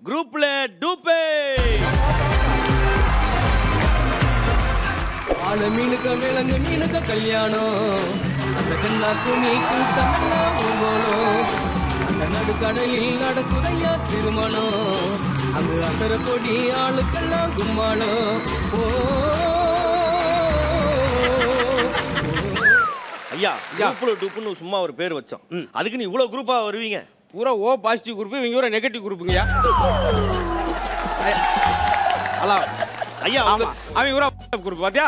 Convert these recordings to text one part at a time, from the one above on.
குரூப்ல டூபே. ஆளு மீனுக்க விலங்கு மீனுக்க கல்யாணம், அந்த கண்ணா துணி கூட்டமெல்லாம் ஊர்வலம், அந்த நடுக்கடையில் நடக்குதையா திருமணம், அங்கு அசர கொடி ஆளுக்கெல்லாம் கும்மாளம். ஐயா குரூப்ல டூப்னு சும்மா ஒரு பேர் வச்சோம், அதுக்கு நீ இவ்வளவு குரூப்பா வருவீங்க? பூரா ஓ பாசிட்டிவ் குரூப், இவங்க ஒரு நெகட்டிவ் குரூப்புங்கய்யா. ஹலோ ஐயா அவன் பூரா குரூப் பாத்தியா?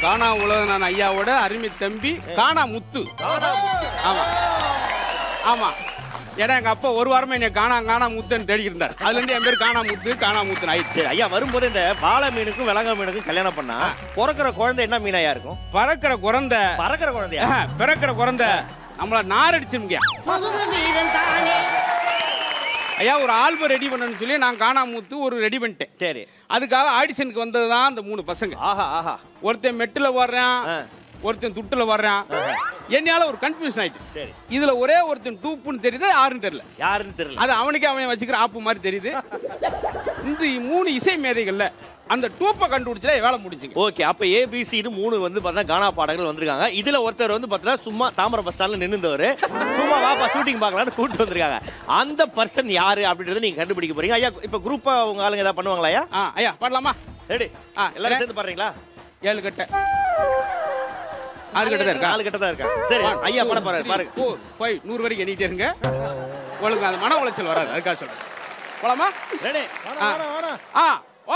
காணா உலக ஐயாவோட அருமை தம்பி காணா முத்து. ஆமா ஆமா, ஏன்னா எங்க அப்பா ஒரு வாரமா என்ன காணா முத்துன்னு தேடிக்கிட்டு இருந்தார். அதுல இருந்து என் பேர் காணா முத்து ஆயிடுச்சு. ஐயா வரும்போது இந்த பாலை மீனுக்கும் விலங்க மீனுக்கும் கல்யாணம் பண்ணா பிறக்கிற குழந்தை என்ன மீனாயா இருக்கும்? பறக்கிற குழந்தை. பறக்கிற குழந்தையா? பிறக்கிற குழந்தை நம்மள நாரடிச்சுங்க. ஐயா ஒரு ஆல்பம் ரெடி பண்ணணும்னு சொல்லி நான் காணாமூத்து ஒரு ரெடி பண்ணிட்டேன். சரி, அதுக்காக ஆடிஷனுக்கு வந்தது தான் அந்த 3 பசங்க. ஆஹா ஆஹா, ஒருத்தன் மெட்டில் வர்றான், ஒருத்தன் துட்டுல வர்றான். என்னால ஒரு கன்ஃபியூஷன் ஆயிட்டு. சரி, இதுல ஒரே ஒருத்தன் டூப்புன்னு தெரியுது, யாருன்னு தெரியல. யாருன்னு தெரியல, அது அவனுக்கே அவன் வச்சுக்கிற ஆப்பு மாதிரி தெரியுது. இந்த 3 இசை மேதைகள்ல அந்த டூப்பை கண்டுபிடிச்சா வேலை முடிஞ்சுங்க. ஓகே, அப்ப ஏபிசின்னு 3 வந்து பார்த்தா கானா பாடகர்கள் வந்திருக்காங்க. இதுல ஒருத்தர் வந்து பார்த்தா சும்மா தாமரை பஸ் ஸ்டாண்ட்ல நின்னுந்தவர், சும்மா வாப்பா ஷூட்டிங் பார்க்கலாம்னு கூப்பிட்டு வந்திருக்காங்க. அந்த பர்சன் யாரு அப்படின்றத நீங்க கண்டுபிடிக்க போறீங்க. ஐயா இப்ப குரூப்பா உங்க ஆளுங்க ஏதாவது பண்ணுவாங்களா? ஐயா ஐயா பண்ணலாமா? ரெடி, எல்லாரும் சேர்ந்து பாடுறீங்களா? 7 கட்ட 6 கட்ட தான் இருக்கா? 4 கட்ட தான் இருக்கா? சரி ஐயா பண்ண பாருங்க. 4 5 100 வரைக்கும் எண்ணிட்டே இருங்க. உங்களுக்கு அது மன உளைச்சல் வராது, அதுக்காக சொல்றேன். போலாமா? ரெடி, வாடா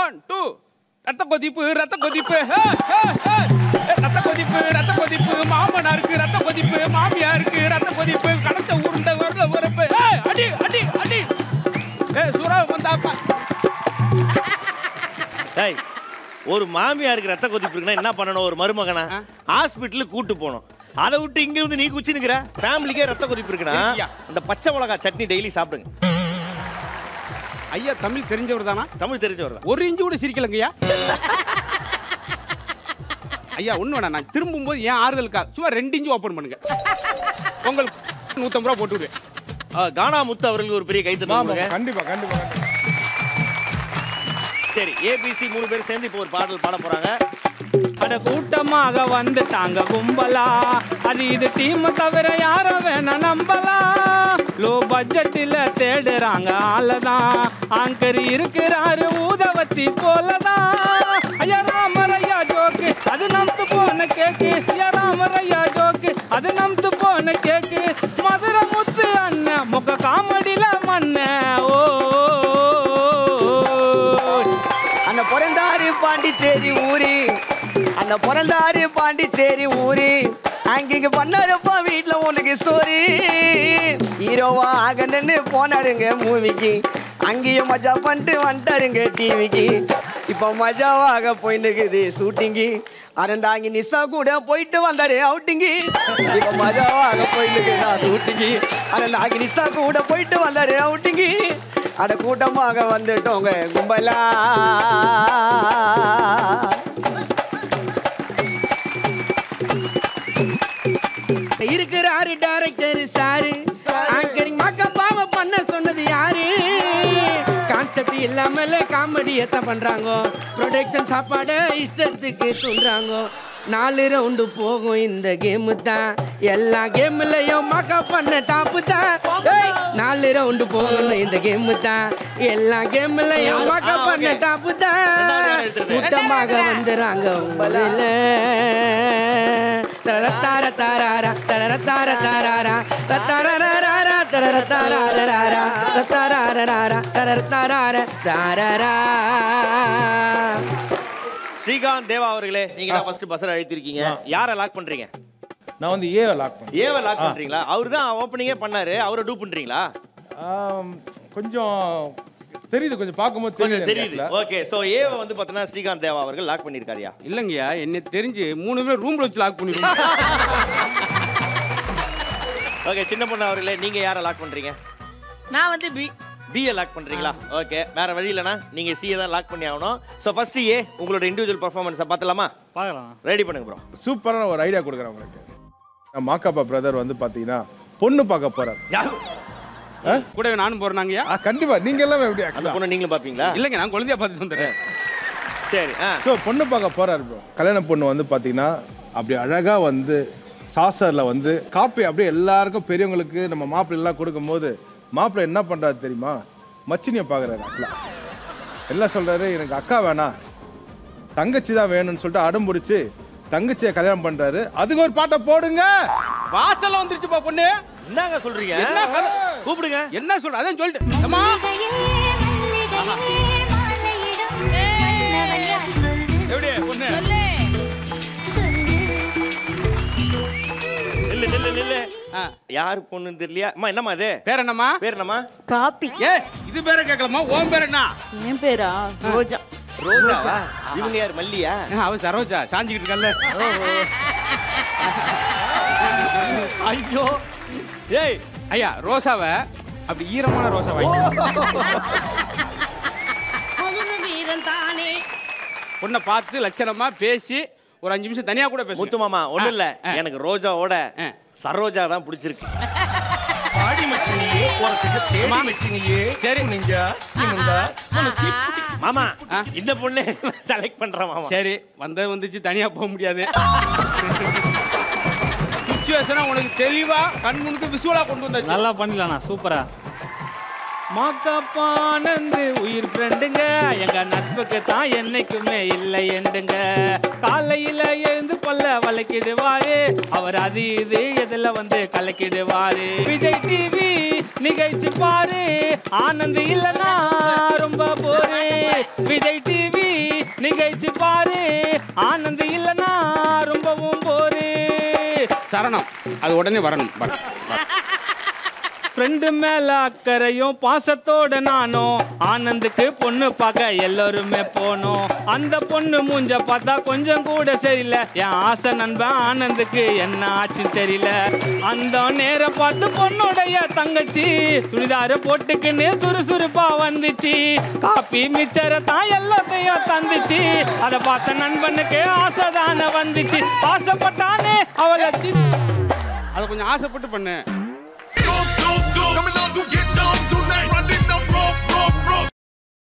1 2 ரத்த கொதிப்பு ரத்த கொதிப்பு ரத்த கொதிப்பு ரத்த கொதிப்பு, மாமனாருக்கு ரத்த கொதிப்பு, மாமியாருக்கு ரத்த கொதிப்பு, கடத்த உருண்டை வரல வரப்பு, அடி அடி அடி, சூறா வந்தாப்பா. டேய், ஒரு மாமியாருக்கு ரத்த கொதிப்பு இருக்குன்னா என்ன பண்ணணும்? ஒரு மருமகனா ஹாஸ்பிட்டலுக்கு கூட்டு போகணும். அதை விட்டு இங்க வந்து நீ குச்சி நிக்கிற. ஃபேமிலிக்கே ரத்த கொதிப்பு இருக்குன்னா அந்த பச்சை மிளகா சட்னி டெய்லி சாப்பிடுங்க. ஐயா தமிழ் தெரிஞ்சவர் தானா? தமிழ் தெரிஞ்சவர் தான். ஒரு இன்ச்சு கூட சிரிக்கலங்கய்யா. ஐயா ஒண்ணு வேணா, நான் திரும்பும் போது ஏன் ஆறுதலுக்கா சும்மா 2 இன்ச்சு ஓப்பன் பண்ணுங்க. உங்களுக்கு 150 ரூபா போட்டு விடுவேன். கானா முத்து அவர்களுக்கு ஒரு பெரிய கைத்தட்டல். கண்டிப்பா கண்டிப்பா. சரி, ஏபிசி 3 பேர் சேர்ந்து இப்போ ஒரு பாடல் பாட போறாங்க. அட கூட்டமாக வந்துட்டாங்க கும்பலா, அது இது டீம் தவிர யார வேணா நம்பலா. லோ பட்ஜெட்டில் தேடுறாங்க ஆளதான், ஆங்கர் இருக்கிறாரு ஊதவத்தி போலதான். ஐயா ராமரையா ஜோக்கு அது நம்பு போன கேக்கு, ஐயா ராமரையா ஜோக்கு அது நம்பு போன கேக்கு. மதுரை முத்து அண்ணன் முக காமெடியில மண்ண. ஓ அந்த பிறந்தாரு பாண்டிச்சேரி ஊரி, அந்த பிறந்தாரு பாண்டிச்சேரி ஊரி, அங்கிங்க பண்ணாருப்பா வீட்டுல உனக்கு சோரி. ஹீரோவா ஆகணுன்னு போனாருங்க மூவிக்கு, அங்கேயும் மஜா பண்ணிட்டு வந்துட்டாருங்க டிவிக்கு. இப்போ மஜாவாக போயின்னுக்குது ஷூட்டிங்கு, அறந்தாங்கி நிசா கூட போயிட்டு வந்தாரு அவுட்டிங்கு. இப்போ மஜாவாக போயின்னுக்குதா ஷூட்டிங்கு, அறந்தாங்கி நிசா கூட போயிட்டு வந்தாரு அவுட்டிங்கு. அட கூட்டமாக வந்துட்டோங்க கும்பலா. இருக்கிறாரு டைரக்டர் சாரு, ஆங்கரிங் மாக்கப்பாவ பண்ண சொன்னது யாரு? கான்செப்ட் இல்லாமல காமெடி எத்த பண்றாங்க, ப்ரொடக்ஷன் சாப்பாடு இஷ்டத்துக்கு தூண்டுறாங்க. 4 ரவுண்டு போகும் இந்த கேமு தான், எல்லா கேம்லயும் மாக்கா பண்ண டாப்பு தான். 4 ரவுண்டு போகணும் இந்த கேமு தான், எல்லா கேம்லயும் மாக்கா பண்ண டாப்பு தான். கூட்டமாக வந்துறாங்க உங்களில். தரத்தார தாராரா தரத்தார தாராரா தரத்தாரா தரத்தாரா தரத்தாரா தரத்தாரா தாராரா. ஸ்ரீகாந்த் தேவா அவர்களே, நீங்க தான் ஃபர்ஸ்ட் பஸ்ஸர் அழைத்திருக்கீங்க. யாரை லாக் பண்றீங்க? நான் வந்து ஏவை லாக் பண்ணேன். ஏவை லாக் பண்றீங்களா? அவர் தான் ஓப்பனிங்கே பண்ணாரு, அவரை டூ பண்றீங்களா? கொஞ்சம் தெரியுது, கொஞ்சம் பார்க்கும்போது தெரியுது. ஓகே, சோ ஏவை வந்து பார்த்தனா ஸ்ரீகாந்த் தேவா அவர்கள் லாக் பண்ணிருக்காருயா? இல்லங்கய்யா, என்ன தெரிஞ்சு 3 பேர் ரூம்ல வச்சு லாக் பண்ணிடுவோம். ஓகே, சின்ன பொண்ணு அவர்களே, நீங்க யாரை லாக் பண்றீங்க? நான் வந்து பிஏ லாக் பண்றீங்களா? ஓகே, வேற வழி இல்லனா நீங்க சிஏ தான் லாக் பண்ணி ஆகணும். சோ ஃபர்ஸ்ட் ஏ உங்களோட இண்டிவிஜுவல் பெர்ஃபார்மன்ஸை பார்த்தலாமா? பார்க்கலாம். ரெடி பண்ணுங்க ப்ரோ. சூப்பரான ஒரு ஐடியா கொடுக்குறேன் உங்களுக்கு. மாக்காப்பா பிரதர் வந்து பார்த்தீங்கன்னா பொண்ணு பார்க்க போறார். கூடவே நானும் போறேனாங்கய்யா. கண்டிப்பா நீங்க எல்லாமே எப்படி அந்த பொண்ணை நீங்களும் பாப்பீங்களா? இல்லைங்க, நான் குழந்தையா பார்த்துட்டு வந்துடுறேன். சரி. ஸோ பொண்ணு பார்க்க போறாரு ப்ரோ. கல்யாண பொண்ணு வந்து பார்த்தீங்கன்னா அப்படி அழகா வந்து சாசரில் வந்து காப்பி அப்படியே எல்லாருக்கும் பெரியவங்களுக்கு நம்ம மாப்பிள்ளை எல்லாம் கொடுக்கும்போது மாப்பிள்ளை என்ன பண்றாரு தெரியுமா? மச்சினியை பார்க்குறாரு. அக்கா எல்லாம் சொல்றாரு, எனக்கு அக்கா வேணாம் தங்கச்சி தான் வேணும்னு சொல்லிட்டு அடம் பிடிச்சி தங்கச்சியை கல்யாணம் பண்றாரு. அதுக்கு ஒரு பாட்டை போடுங்க. வாசல்ல வந்துருச்சுப்பா பொண்ணு. என்னங்க சொல்றீங்க? என்ன கதை? கூப்பிடுங்க. என்ன சொல்ற? அதான் சொல்லிட்டு அம்மா. எப்படியே பொண்ணு? இல்ல யாரு பொண்ணுன்னு தெரியலையா? அம்மா என்னம்மா இது? பேர் என்னம்மா? பேர் என்னம்மா? காப்பி. ஏ இது பேரை கேட்கலாமா? உன் பேர் என்ன? என் பேரா ரோஜா. ரோஜாவா? இவங்க யார்? மல்லியா? அவ சரோஜா சாஞ்சிக்கிட்டு இருக்கல்ல. ஐயோ ஏய் ஐயா ரோசாவை அப்படி ஈரமான ரோசா பொண்ணை பார்த்து லட்சணமா பேசி ஒரு 5 நிமிஷம் தனியா கூட பேச. முத்து மாமா ஒண்ணு இல்ல, எனக்கு ரோஜாவோட சரோஜா தான் பிடிச்சிருக்கு. மாமா இந்த பொண்ணு செலக்ட் பண்ற மாமா. சரி வந்துச்சு, தனியா போக முடியாது. சிச்சுவேஷனா உனக்கு தெளிவா கண் முன்னுக்கு விஷுவலா கொண்டு வந்தாச்சு. நல்லா பண்ணிடலாம். சூப்பரா. மாக்காப்பானந்து உயிர் ஃப்ரெண்டுங்க, எங்க நட்புக்கு தான் என்னைக்குமே இல்லை எண்டுங்க. காலையில எழுந்து பல்ல வளைக்கிடுவாரு, அவர் அது இது எதுல வந்து கலக்கிடுவாரு. விஜய் டிவி நிகழ்ச்சி பாரு, ஆனந்த் இல்லனா ரொம்ப போரு. விஜய் டிவி நிகழ்ச்சி பாரு, ஆனந்த் இல்லனா ரொம்பவும் போரு. சரணம் அது உடனே வரணும். ஃப்ரெண்டு மேல அக்கறையும் பாசத்தோட நானும் ஆனந்துக்கு பொண்ணு பார்க்க எல்லோருமே போனோம். அந்த பொண்ணு மூஞ்ச பார்த்தா கொஞ்சம் கூட சரியில்லை. என் ஆசை நண்பன் ஆனந்துக்கு என்ன ஆச்சுன்னு தெரியல. அந்த நேரம் பார்த்து பொண்ணுடைய தங்கச்சி சுடிதார போட்டுக்குன்னு சுறுசுறுப்பா வந்துச்சு. காப்பி மிச்சரை தான் எல்லாத்தையும் தந்துச்சு. அதை பார்த்த நண்பனுக்கு ஆசைதானே வந்துச்சு. ஆசைப்பட்டானே அவளை அதை கொஞ்சம் ஆசைப்பட்டு பண்ணு. Coming on to get down tonight, running the rough.